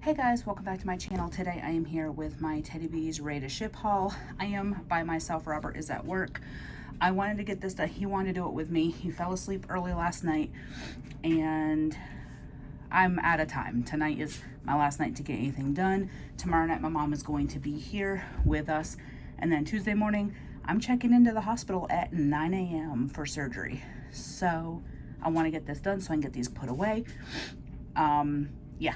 Hey guys, welcome back to my channel. Today I am here with my Teddy Bees ready to ship haul. I am by myself. Robert is at work. I wanted to get this done. He wanted to do it with me. He fell asleep early last night and I'm out of time. Tonight is my last night to get anything done. Tomorrow night my mom is going to be here with us, and then Tuesday morning I'm checking into the hospital at 9 a.m. for surgery. So I want to get this done so I can get these put away. Yeah.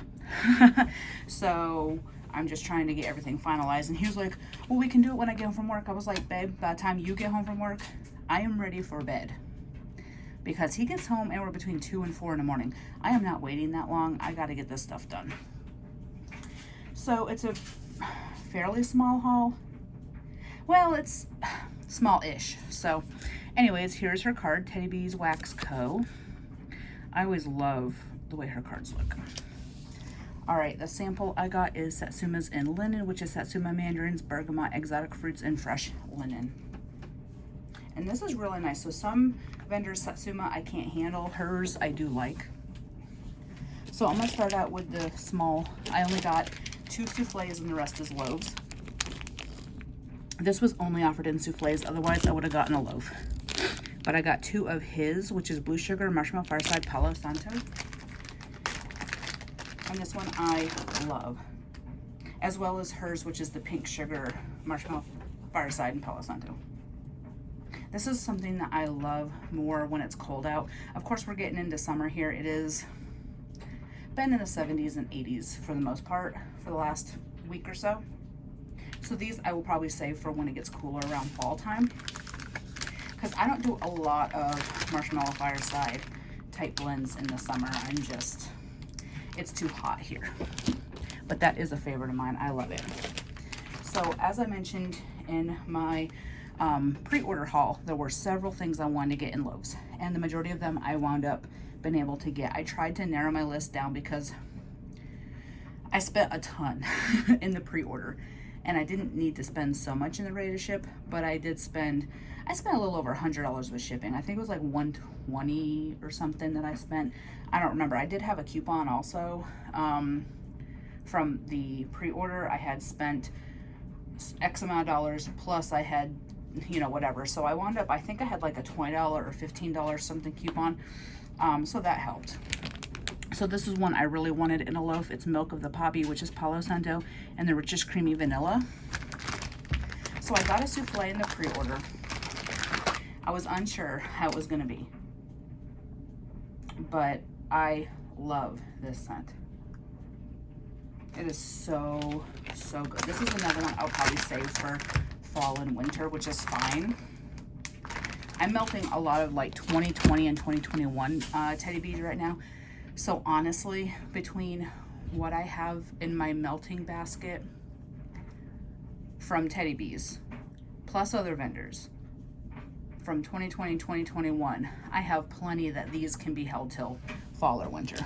So I'm just trying to get everything finalized, and he was like, well, we can do it when I get home from work. I was like, babe, by the time you get home from work, I am ready for bed, because he gets home anywhere between 2 and 4 in the morning. I am not waiting that long. I got to get this stuff done. So it's a fairly small haul. Well, it's small-ish. So anyways, here's her card, Teddy Bees Wax Co. I always love the way her cards look. All right, the sample I got is Satsumas in linen, which is Satsuma mandarins, bergamot, exotic fruits, and fresh linen. And this is really nice. So some vendors Satsuma I can't handle. Hers I do like. So I'm gonna start out with the small. I only got 2 souffles and the rest is loaves. This was only offered in souffles, otherwise I would have gotten a loaf. But I got 2 of his, which is blue sugar, marshmallow, Fireside, Palo Santo. And this one I love, as well as hers, which is the pink sugar, marshmallow, Fireside, and Palo Santo. This is something that I love more when it's cold out. Of course, we're getting into summer here. It is been in the 70s and 80s for the most part for the last week or so. So these I will probably save for when it gets cooler around fall time, because I don't do a lot of marshmallow, Fireside type blends in the summer. It's too hot here. But that is a favorite of mine. I love it. So as I mentioned in my pre-order haul, there were several things I wanted to get in loaves, and the majority of them I wound up being able to get. I tried to narrow my list down because I spent a ton in the pre-order, and I didn't need to spend so much in the ready to ship, but I spent a little over $100 with shipping. I think it was like $120 or something that I spent. I don't remember. I did have a coupon also from the pre-order. I had spent X amount of dollars, plus I had, whatever. So I wound up, I think I had like a $20 or $15 something coupon. So that helped. So this is one I really wanted in a loaf. It's Milk of the Poppy, which is Palo Santo, and the richest creamy vanilla. So I got a souffle in the pre-order. I was unsure how it was going to be, but I love this scent. It is so, so good. This is another one I'll probably save for fall and winter, which is fine. I'm melting a lot of like 2020 and 2021 Teddy Bees right now. So honestly, between what I have in my melting basket from Teddy Bees, plus other vendors from 2020 and 2021, I have plenty that these can be held till fall or winter.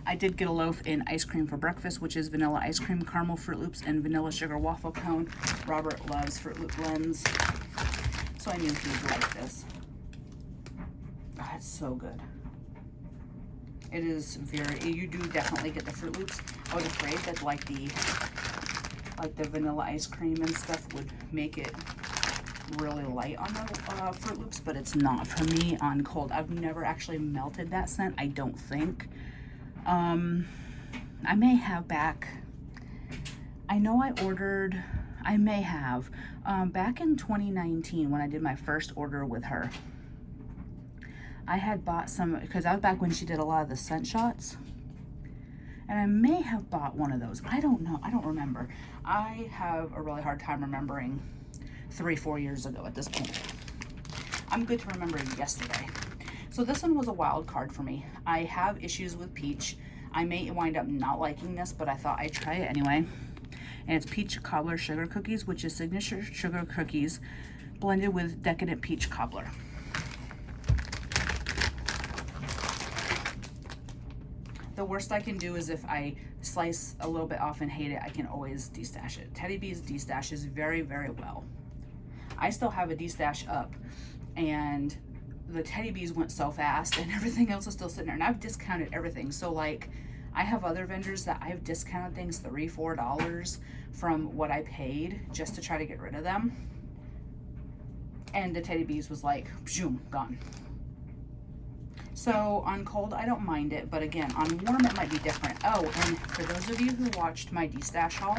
I did get a loaf in ice cream for breakfast, which is vanilla ice cream, caramel Fruit Loops, and vanilla sugar waffle cone. Robert loves Fruit Loop blends, so I knew he would like this. Oh, it's so good. It is you do definitely get the Fruit Loops. I was afraid that like the vanilla ice cream and stuff would make it really light on the Fruit Loops, but it's not for me on cold. I've never actually melted that scent, I don't think. I may have back, I know I may have, back in 2019 when I did my first order with her, I had bought some, because I was back when she did a lot of the scent shots, and I may have bought one of those. I don't know, I don't remember. I have a really hard time remembering 3-4 years ago at this point. I'm good to remember yesterday. So this one was a wild card for me. I have issues with peach. I may wind up not liking this, but I thought I'd try it anyway. And it's peach cobbler sugar cookies, which is signature sugar cookies blended with decadent peach cobbler. The worst I can do is if I slice a little bit off and hate it, I can always destash it. Teddy Bees destashes very, very well. I still have a destash up, and the Teddy Bees went so fast and everything else is still sitting there, and I've discounted everything. So like I have other vendors that I've discounted things $3, $4 from what I paid just to try to get rid of them. And the Teddy Bees was like, zoom, gone. So on cold, I don't mind it, but again, on warm, it might be different. Oh, and for those of you who watched my D-Stash haul,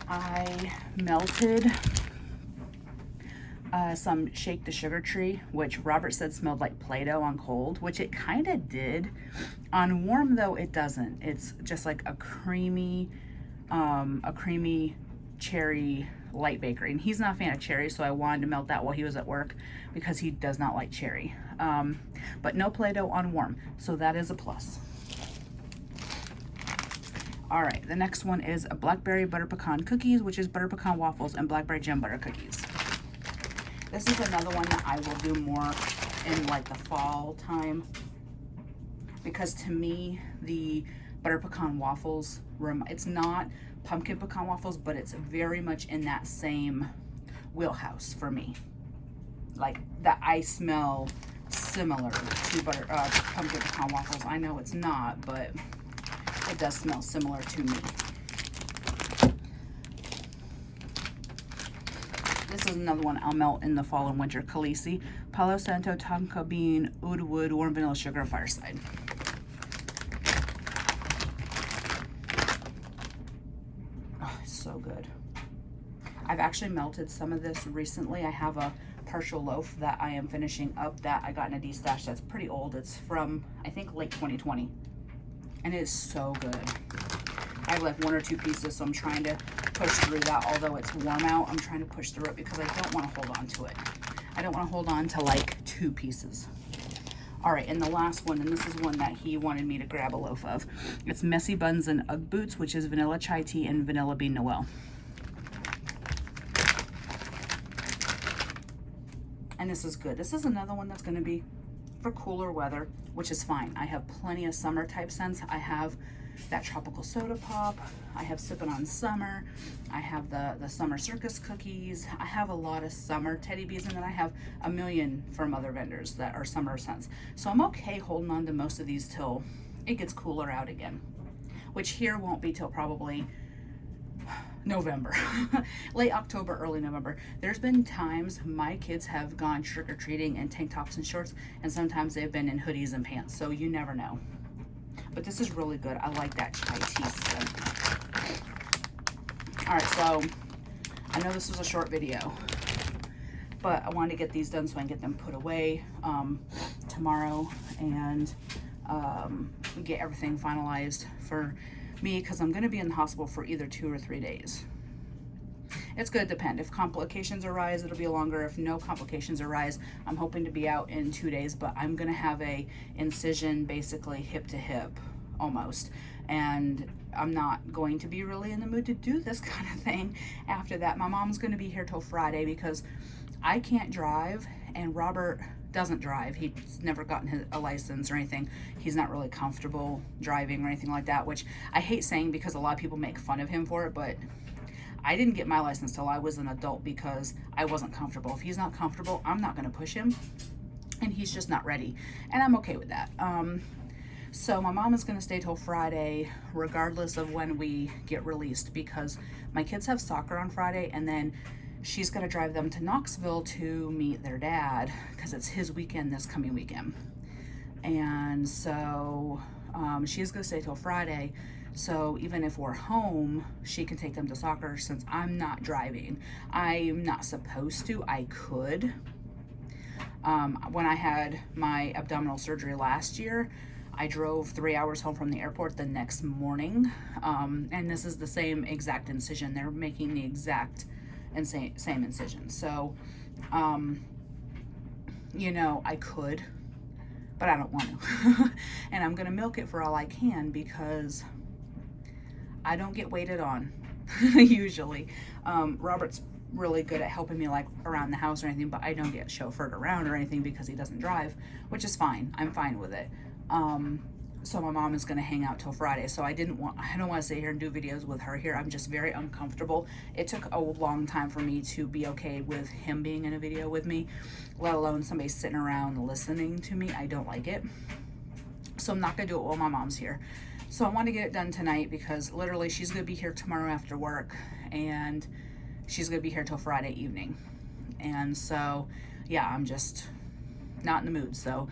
I melted some Shake the Sugar Tree, which Robert said smelled like Play-Doh on cold, which it kind of did. On warm, though, it doesn't. It's just like a creamy cherry light bakery, and he's not a fan of cherry, so I wanted to melt that while he was at work because he does not like cherry. But no Play-Doh on warm, so that is a plus. All right, the next one is a blackberry butter pecan cookies, which is butter pecan waffles and blackberry gem butter cookies. This is another one that I will do more in like the fall time, because to me the butter pecan waffles, it's not pumpkin pecan waffles, but it's very much in that same wheelhouse for me. Like that, I smell similar to pumpkin pecan waffles. I know it's not, but it does smell similar to me. This is another one I'll melt in the fall and winter. Khaleesi, Palo Santo, tonka bean, oud wood, warm vanilla sugar, Fireside. Oh, it's so good. I've actually melted some of this recently. I have a partial loaf that I am finishing up that I got in a D-Stash that's pretty old. It's from, I think, late 2020. And it is so good. I left 1 or 2 pieces, so I'm trying to push through that. Although it's warm out, I'm trying to push through it because I don't want to hold on to it. I don't want to hold on to like 2 pieces. All right, and the last one, and this is one that he wanted me to grab a loaf of. It's Messy Buns and Ugg Boots, which is vanilla chai tea and vanilla bean Noel. And this is good. This is another one that's going to be for cooler weather, which is fine. I have plenty of summer type scents. I have that tropical soda pop. I have Sippin' on Summer. I have the summer circus cookies. I have a lot of summer Teddy Bees, and then I have a million from other vendors that are summer scents. So I'm okay holding on to most of these till it gets cooler out again, which here won't be till probably November, late October, early November. There's been times my kids have gone trick-or-treating in tank tops and shorts, and sometimes they've been in hoodies and pants, so you never know. But this is really good. I like that chai tea scent. All right, so I know this was a short video, but I wanted to get these done so I can get them put away tomorrow and get everything finalized for me, because I'm going to be in the hospital for either 2 or 3 days. It's going to depend. If complications arise, it'll be longer. If no complications arise, I'm hoping to be out in 2 days, but I'm going to have a incision basically hip to hip almost, and I'm not going to be really in the mood to do this kind of thing after that. My mom's going to be here till Friday because I can't drive, and Robert doesn't drive. He's never gotten a license or anything. He's not really comfortable driving or anything like that, which I hate saying because a lot of people make fun of him for it, but I didn't get my license till I was an adult because I wasn't comfortable. If he's not comfortable, I'm not going to push him, and he's just not ready, and I'm okay with that. So my mom is going to stay till Friday regardless of when we get released, because my kids have soccer on Friday, and then she's going to drive them to Knoxville to meet their dad because it's his weekend this coming weekend. And so she is going to stay till Friday. So even if we're home, she can take them to soccer since I'm not driving. I'm not supposed to. I could. When I had my abdominal surgery last year, I drove 3 hours home from the airport the next morning. And this is the same exact incision. They're making the exact and same incision. So, you know, I could, but I don't want to. And I'm going to milk it for all I can because I don't get waited on usually. Robert's really good at helping me like around the house or anything, but I don't get chauffeured around or anything because he doesn't drive, which is fine. I'm fine with it. So my mom is going to hang out till Friday. So I don't want to sit here and do videos with her here. I'm just very uncomfortable. It took a long time for me to be okay with him being in a video with me, let alone somebody sitting around listening to me. I don't like it. So I'm not gonna do it while my mom's here. So I want to get it done tonight because literally she's gonna be here tomorrow after work, and she's gonna be here till Friday evening. And so yeah, I'm just not in the mood. So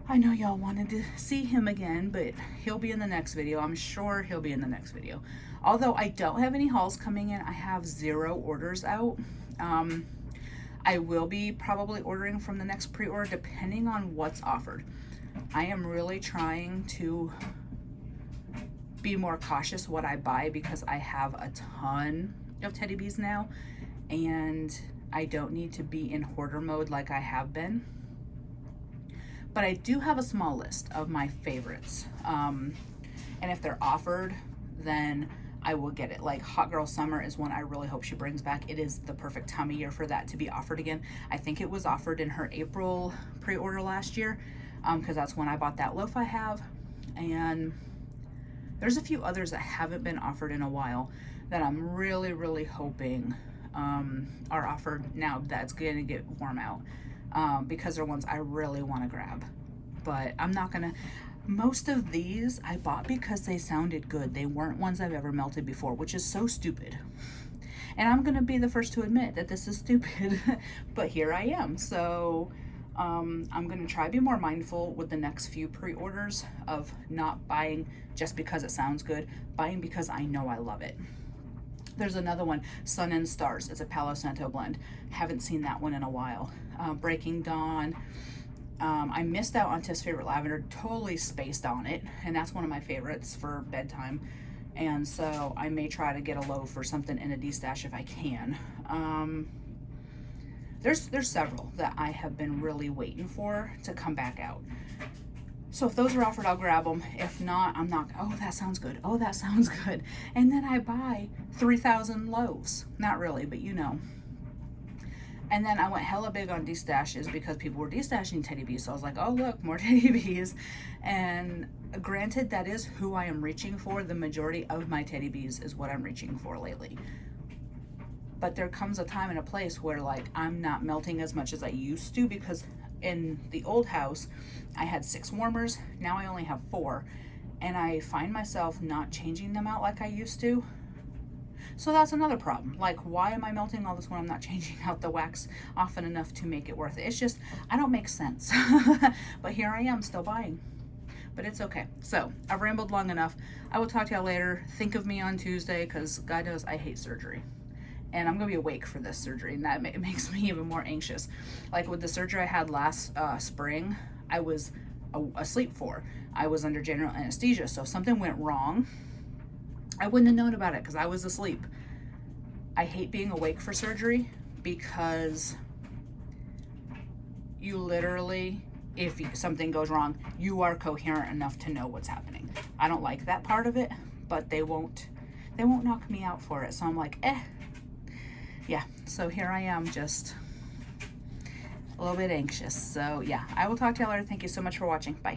I know y'all wanted to see him again, but he'll be in the next video. I'm sure he'll be in the next video. Although I don't have any hauls coming in, I have 0 orders out. I will be probably ordering from the next pre-order depending on what's offered. I am really trying to be more cautious what I buy because I have a ton of teddy bees now, and I don't need to be in hoarder mode like I have been. But I do have a small list of my favorites. And if they're offered, then I will get it. Like Hot Girl Summer is one I really hope she brings back. It is the perfect time of year for that to be offered again. I think it was offered in her April pre-order last year, because that's when I bought that loaf I have. And there's a few others that haven't been offered in a while that I'm really, really hoping are offered now that's going to get warm out, because they're ones I really want to grab. But I'm not going to... Most of these I bought because they sounded good. They weren't ones I've ever melted before, which is so stupid. And I'm going to be the first to admit that this is stupid, but here I am. So I'm going to try to be more mindful with the next few pre-orders of not buying just because it sounds good, buying because I know I love it. There's another one, Sun and Stars. It's a Palo Santo blend. Haven't seen that one in a while. Breaking Dawn. I missed out on Tiff's Favorite Lavender, totally spaced on it, and that's one of my favorites for bedtime. And so I may try to get a loaf or something in a D-stash if I can. There's several that I have been really waiting for to come back out. So if those are offered, I'll grab them. If not, I'm not. Oh, that sounds good. Oh, that sounds good. And then I buy 3,000 loaves. Not really, but you know. And then I went hella big on de-stashes because people were de-stashing teddy bees. So I was like, oh, look, more teddy bees. And granted, that is who I am reaching for. The majority of my teddy bees is what I'm reaching for lately. But there comes a time and a place where, like, I'm not melting as much as I used to, because in the old house, I had 6 warmers. Now I only have 4. And I find myself not changing them out like I used to. So that's another problem. Like, why am I melting all this when I'm not changing out the wax often enough to make it worth it? It's just, I don't make sense. But here I am still buying. But it's okay. So I've rambled long enough. I will talk to y'all later. Think of me on Tuesday, because God knows I hate surgery. And I'm gonna be awake for this surgery, and that makes me even more anxious. Like with the surgery I had last spring, I was asleep for. I was under general anesthesia, so if something went wrong, I wouldn't have known about it because I was asleep. I hate being awake for surgery because you literally, if something goes wrong, you are coherent enough to know what's happening. I don't like that part of it, but they won't knock me out for it. So I'm like, yeah. So here I am, just a little bit anxious. So yeah, I will talk to y'all later. Thank you so much for watching. Bye.